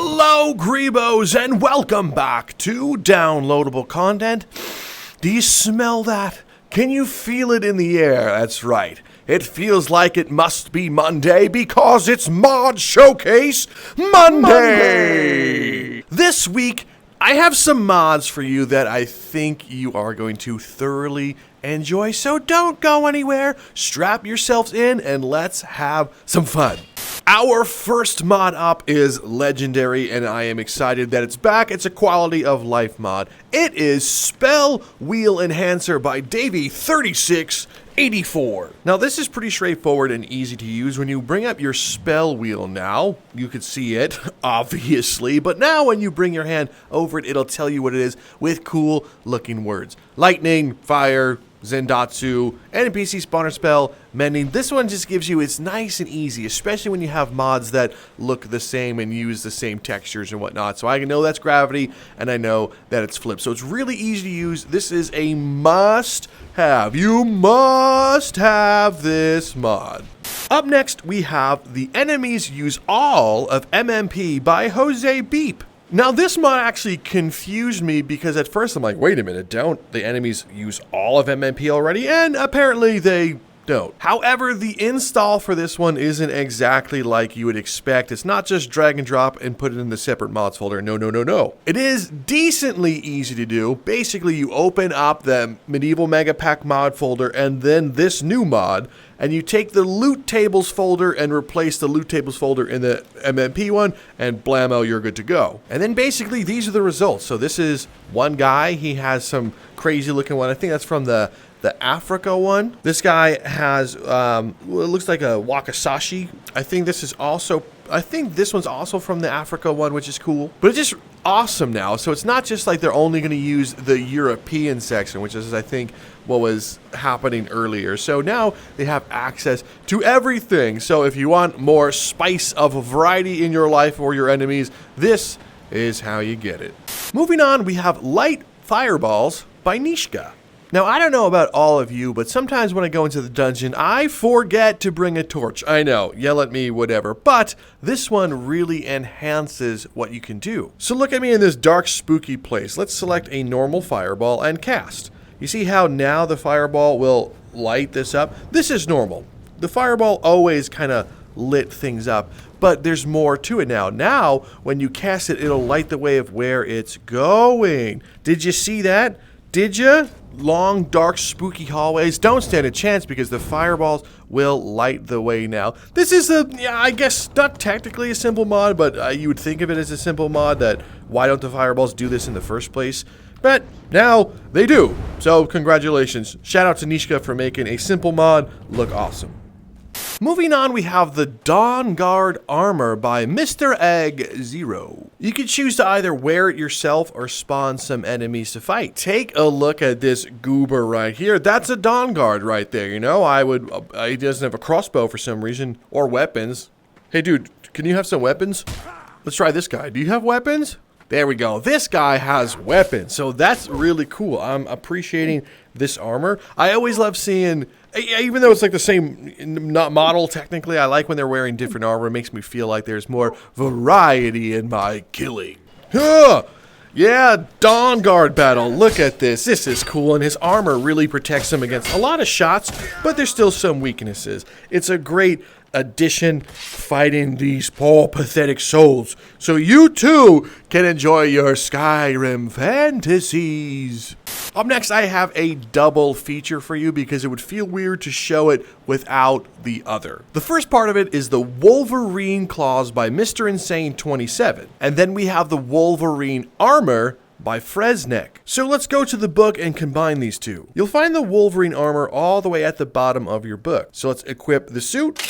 Hello, Greebos, and welcome back to downloadable content. Do you smell that? Can you feel it in the air? That's right. It feels like it must be Monday because it's Mod Showcase Monday! This week, I have some mods for you that I think you are going to thoroughly enjoy, so don't go anywhere. Strap yourselves in and let's have some fun. Our first mod up is Legendary, and I am excited that it's back. It's a quality of life mod. It is Spell Wheel Enhancer by Davey3684. Now this is pretty straightforward and easy to use. When you bring up your spell wheel now, you can see it, obviously, but now when you bring your hand over it, it'll tell you what it is with cool looking words. Lightning, fire, Zendatsu, NPC spawner spell, mending. This one just gives you, it's nice and easy, especially when you have mods that look the same and use the same textures and whatnot. So I know that's gravity and I know that it's flipped. So it's really easy to use. This is a must have. You must have this mod. Up next, we have The Enemies Use All of MMP by JoseBeep. Now this mod actually confused me because at first I'm like, wait a minute, don't the enemies use all of MMP already? And apparently they don't. However, the install for this one isn't exactly like you would expect. It's not just drag and drop and put it in the separate mods folder. No. It is decently easy to do. Basically, you open up the Medieval Mega Pack mod folder and then this new mod, and you take the loot tables folder and replace the loot tables folder in the MMP one, and blammo, you're good to go. And then basically these are the results. So this is one guy. He has some crazy looking one. I think that's from the Africa one. This guy has, it looks like a wakizashi. I think this one's also from the Africa one, which is cool. But it's just awesome now. So it's not just like they're only going to use the European section, which is, I think, what was happening earlier. So now they have access to everything. So if you want more spice of variety in your life or your enemies, this is how you get it. Moving on, we have Light Fireballs by Neeshka. Now, I don't know about all of you, but sometimes when I go into the dungeon, I forget to bring a torch. I know, yell at me, whatever, but this one really enhances what you can do. So look at me in this dark, spooky place. Let's select a normal fireball and cast. You see how now the fireball will light this up? This is normal. The fireball always kind of lit things up, but there's more to it now. Now, when you cast it, it'll light the way of where it's going. Did you see that? Did you? Long, dark, spooky hallways. Don't stand a chance because the fireballs will light the way now. This is I guess not technically a simple mod, but you would think of it as a simple mod that why don't the fireballs do this in the first place? But now they do. So congratulations. Shout out to Neeshka for making a simple mod look awesome. Moving on, we have the Dawnguard Armor by Mr. Egg Zero. You can choose to either wear it yourself or spawn some enemies to fight. Take a look at this goober right here. That's a Dawnguard right there, you know? He doesn't have a crossbow for some reason, or weapons. Hey dude, can you have some weapons? Let's try this guy. Do you have weapons? There we go. This guy has weapons, so that's really cool. I'm appreciating this armor. I always love seeing, even though it's like the same not model technically, I like when they're wearing different armor. It makes me feel like there's more variety in my killing. Huh! Yeah, Dawnguard battle. Look at this. This is cool, and his armor really protects him against a lot of shots, but there's still some weaknesses. It's a great addition fighting these poor pathetic souls, so you too can enjoy your Skyrim fantasies. Up next, I have a double feature for you because it would feel weird to show it without the other. The first part of it is the Wolverine Claws by Mr. Insane 27, and then we have the Wolverine Armor by Fresknek. So let's go to the book and combine these two. You'll find the Wolverine Armor all the way at the bottom of your book. So let's equip the suit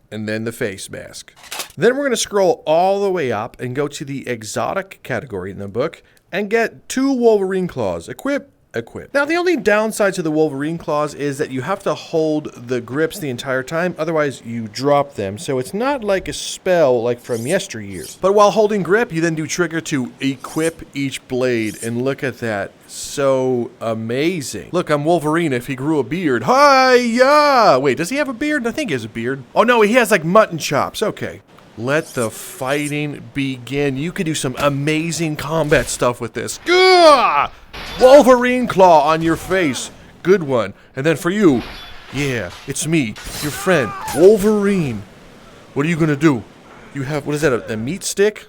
and then the face mask. Then we're going to scroll all the way up and go to the exotic category in the book and get 2 Wolverine Claws. Equip. Now the only downside to the Wolverine Claws is that you have to hold the grips the entire time, otherwise you drop them. So it's not like a spell like from yesteryear. But while holding grip, you then do trigger to equip each blade, and look at that. So amazing. Look, I'm Wolverine if he grew a beard. Hi-ya! Wait, does he have a beard? I think he has a beard. Oh no, he has like mutton chops. Okay. let the fighting begin. You could do some amazing combat stuff with this. Gah! Wolverine Claw on your face. Good one. And then for you, yeah, it's me, your friend, Wolverine. What are you gonna do? You have, what is that, a meat stick?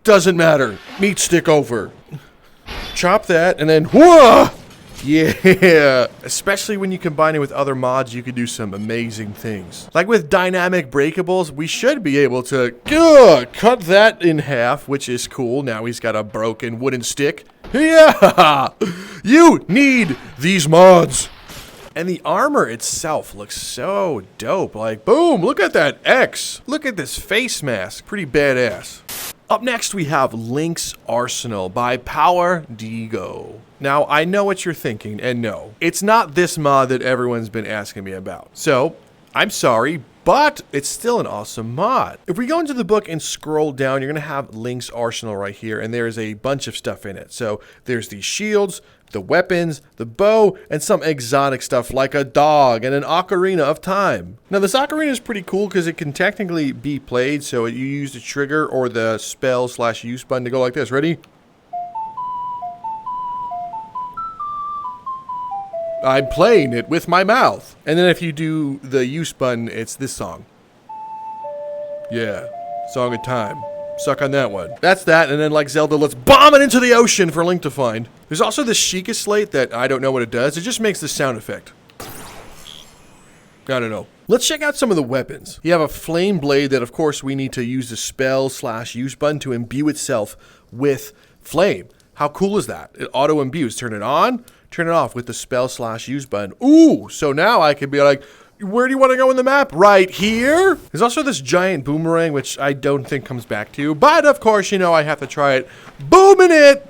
Doesn't matter. Meat stick over. Chop that, and then, whoa! Yeah! Especially when you combine it with other mods, you can do some amazing things. Like with dynamic breakables, we should be able to cut that in half, which is cool. Now he's got a broken wooden stick. Yeah! You need these mods! And the armor itself looks so dope. Like, boom, look at that X. Look at this face mask. Pretty badass. Up next, we have Link's Arsenal by Powa Deegoo. Now, I know what you're thinking, and no, it's not this mod that everyone's been asking me about. So, I'm sorry, but it's still an awesome mod. If we go into the book and scroll down, you're gonna have Link's Arsenal right here, and there's a bunch of stuff in it. So, there's these shields, the weapons, the bow, and some exotic stuff like a dog and an ocarina of time. Now this ocarina is pretty cool because it can technically be played, so you use the trigger or the spell/use button to go like this. Ready? I'm playing it with my mouth. And then if you do the use button, it's this song. Yeah, Song of Time. Suck on that one. That's that, and then like Zelda, let's bomb it into the ocean for Link to find. There's also the Sheikah Slate that I don't know what it does. It just makes this sound effect. I don't know. Let's check out some of the weapons. You have a flame blade that, of course, we need to use the spell/use button to imbue itself with flame. How cool is that? It auto imbues. Turn it on, turn it off with the spell/use button. Ooh, so now I can be like, where do you want to go in the map? Right here? There's also this giant boomerang, which I don't think comes back to you. But, of course, you know, I have to try it. Booming it!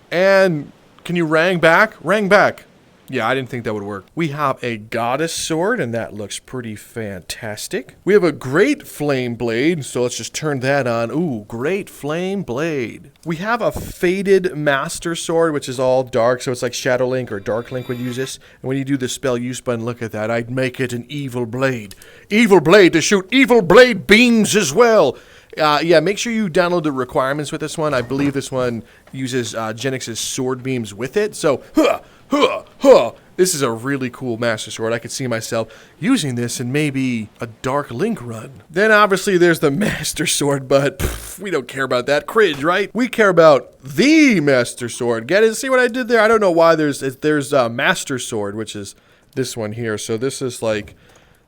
And can you rang back? Rang back. Yeah, I didn't think that would work. We have a goddess sword, and that looks pretty fantastic. We have a great flame blade, so let's just turn that on. Ooh, great flame blade. We have a faded master sword, which is all dark, so it's like Shadow Link or Dark Link would use this. And when you do the spell use button, look at that. I'd make it an evil blade. Evil blade to shoot evil blade beams as well. Yeah, make sure you download the requirements with this one. I believe this one uses Genix's sword beams with it. So, this is a really cool master sword. I could see myself using this in maybe a Dark Link run. Then obviously there's the master sword, but we don't care about that. Cringe, right? We care about the master sword. Get it? See what I did there? I don't know why there's a master sword, which is this one here. So this is like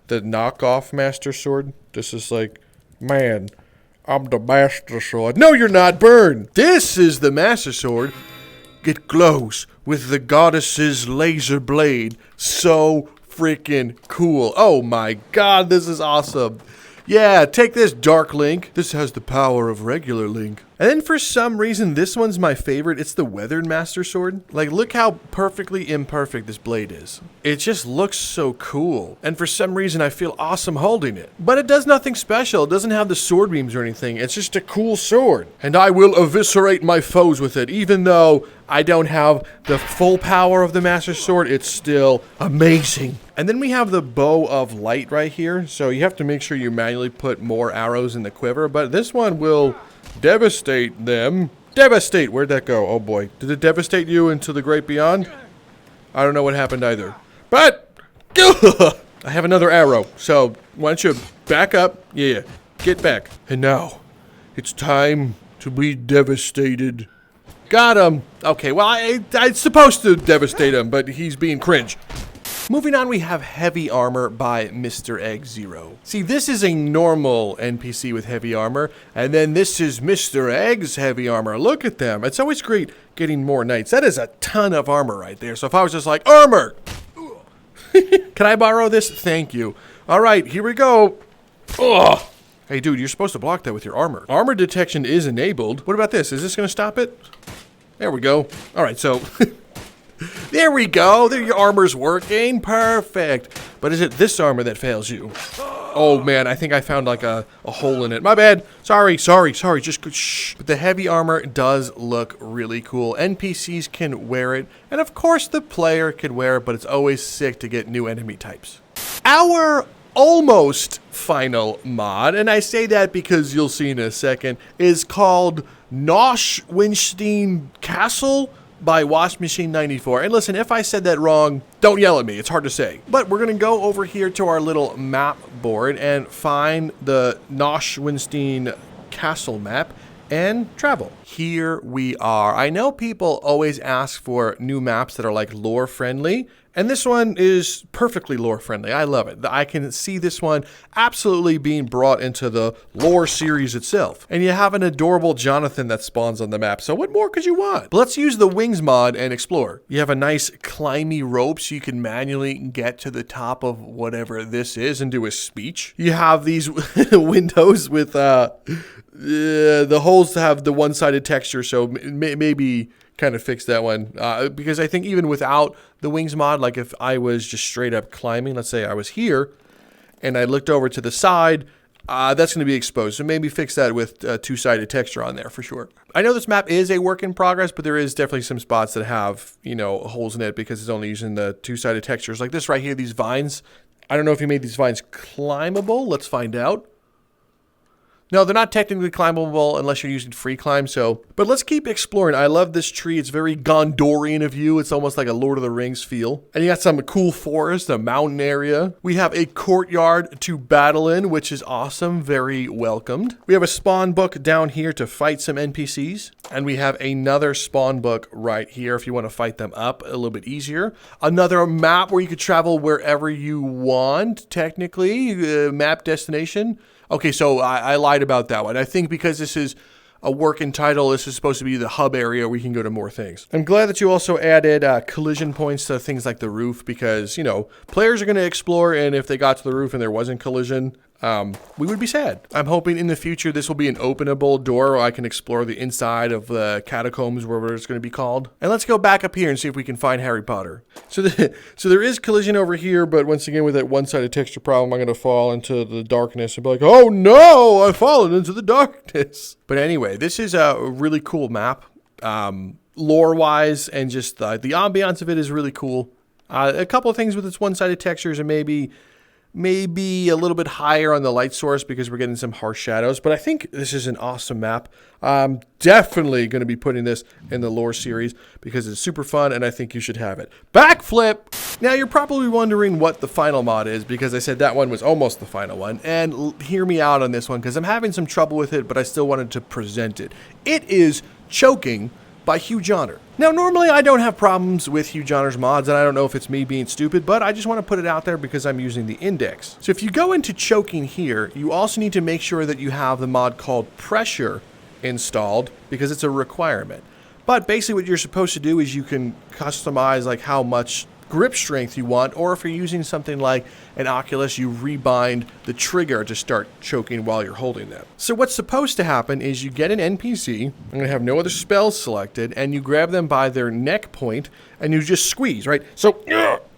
the knockoff master sword. This is like, man, I'm the master sword. No, you're not. Burn. This is the master sword. It glows with the goddess's laser blade. So freaking cool. Oh my god, this is awesome. Yeah, take this, Dark Link. This has the power of regular Link. And then for some reason, this one's my favorite. It's the Weathered Master Sword. Like, look how perfectly imperfect this blade is. It just looks so cool. And for some reason, I feel awesome holding it. But it does nothing special. It doesn't have the sword beams or anything. It's just a cool sword. And I will eviscerate my foes with it. Even though I don't have the full power of the Master Sword, it's still amazing. And then we have the Bow of Light right here. So you have to make sure you manually put more arrows in the quiver. But this one will devastate them. Devastate! Where'd that go? Oh boy. Did it devastate you into the great beyond? I don't know what happened either. But I have another arrow. So why don't you back up? Yeah, get back. And now it's time to be devastated. Got him. Okay, well, I'm supposed to devastate him, but he's being cringe. Moving on, we have Heavy Armor by Mr. Egg Zero. See, this is a normal NPC with heavy armor, and then this is Mr. Egg's heavy armor. Look at them. It's always great getting more knights. That is a ton of armor right there. So if I was just like, armor! Can I borrow this? Thank you. All right, here we go. Ugh. Hey, dude, you're supposed to block that with your armor. Armor detection is enabled. What about this? Is this going to stop it? There we go. All right, so... There we go. There, your armor's working. Perfect. But is it this armor that fails you? Oh, man, I think I found like a hole in it. My bad. Sorry. Just shh. But the heavy armor does look really cool. NPCs can wear it. And of course, the player can wear it, but it's always sick to get new enemy types. Our almost final mod, and I say that because you'll see in a second, is called Neuschwanstein Castle by Wash Machine 94. And listen, if I said that wrong, don't yell at me. It's hard to say. But we're going to go over here to our little map board and find the Neuschwanstein Castle map and travel. Here we are. I know people always ask for new maps that are like lore friendly, and this one is perfectly lore friendly. I love it. I can see this one absolutely being brought into the lore series itself. And you have an adorable Jonathan that spawns on the map. So what more could you want? But let's use the wings mod and explore. You have a nice climby rope so you can manually get to the top of whatever this is and do a speech. You have these windows with the holes have the one-sided texture, so maybe kind of fix that one, because I think even without the wings mod, like if I was just straight up climbing, let's say I was here and I looked over to the side, that's going to be exposed. So maybe fix that with two-sided texture on there for sure. I know this map is a work in progress, but there is definitely some spots that have, you know, holes in it because it's only using the two-sided textures. Like this right here, these vines. I don't know if you made these vines climbable. Let's find out. No, they're not technically climbable unless you're using free climb, so. But let's keep exploring. I love this tree. It's very Gondorian of you. It's almost like a Lord of the Rings feel. And you got some cool forest, a mountain area. We have a courtyard to battle in, which is awesome. Very welcomed. We have a spawn book down here to fight some NPCs. And we have another spawn book right here if you want to fight them up a little bit easier. Another map where you could travel wherever you want, technically. Map destination. Okay, so I lied about that one. I think because this is a working title, this is supposed to be the hub area where you can go to more things. I'm glad that you also added collision points to things like the roof because, you know, players are going to explore, and if they got to the roof and there wasn't collision, we would be sad. I'm hoping in the future this will be an openable door where I can explore the inside of the catacombs, wherever it's going to be called. And let's go back up here and see if we can find Harry Potter. So there is collision over here, but once again with that one-sided texture problem, I'm going to fall into the darkness and be like, oh no, I've fallen into the darkness. But anyway, this is a really cool map, lore-wise, and just the ambiance of it is really cool. A couple of things with its one-sided textures and maybe a little bit higher on the light source because we're getting some harsh shadows. But I think this is an awesome map. I'm definitely going to be putting this in the lore series because it's super fun and I think you should have it. Backflip! Now you're probably wondering what the final mod is because I said that one was almost the final one. And hear me out on this one because I'm having some trouble with it, but I still wanted to present it. It is Choking by Hujohner. Now, normally I don't have problems with Hujohner's mods, and I don't know if it's me being stupid, but I just want to put it out there because I'm using the index. So if you go into Choking here, you also need to make sure that you have the mod called Pressure installed because it's a requirement. But basically what you're supposed to do is you can customize like how much grip strength you want, or if you're using something like an Oculus, you rebind the trigger to start choking while you're holding them. So what's supposed to happen is you get an NPC, I'm going to have no other spells selected, and you grab them by their neck point, and you just squeeze, right? So,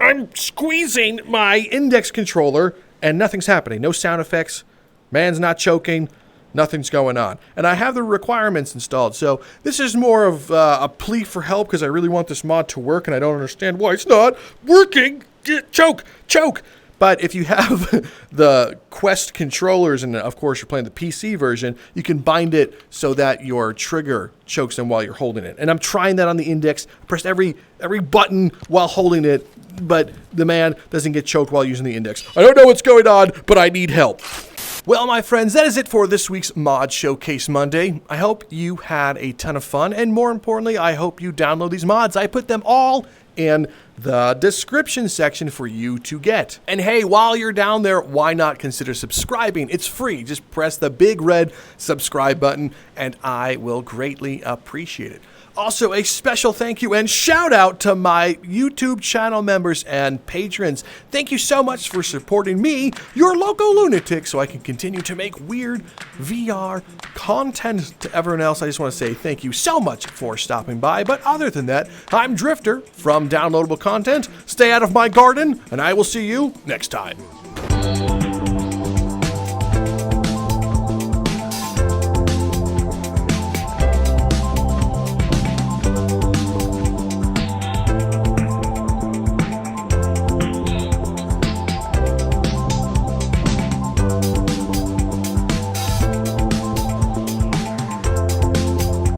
I'm squeezing my index controller, and nothing's happening. No sound effects, man's not choking, nothing's going on. And I have the requirements installed. So this is more of a plea for help because I really want this mod to work and I don't understand why it's not working. Choke. But if you have the Quest controllers and of course you're playing the PC version, you can bind it so that your trigger chokes them while you're holding it. And I'm trying that on the index. I pressed every button while holding it, but the man doesn't get choked while using the index. I don't know what's going on, but I need help. Well, my friends, that is it for this week's Mod Showcase Monday. I hope you had a ton of fun, and more importantly, I hope you download these mods. I put them all in the description section for you to get. And hey, while you're down there, why not consider subscribing? It's free. Just press the big red subscribe button, and I will greatly appreciate it. Also, a special thank you and shout out to my YouTube channel members and patrons. Thank you so much for supporting me, your local lunatic, so I can continue to make weird VR content to everyone else. I just want to say thank you so much for stopping by. But other than that, I'm Drifter from Downloadable Content. Stay out of my garden, and I will see you next time.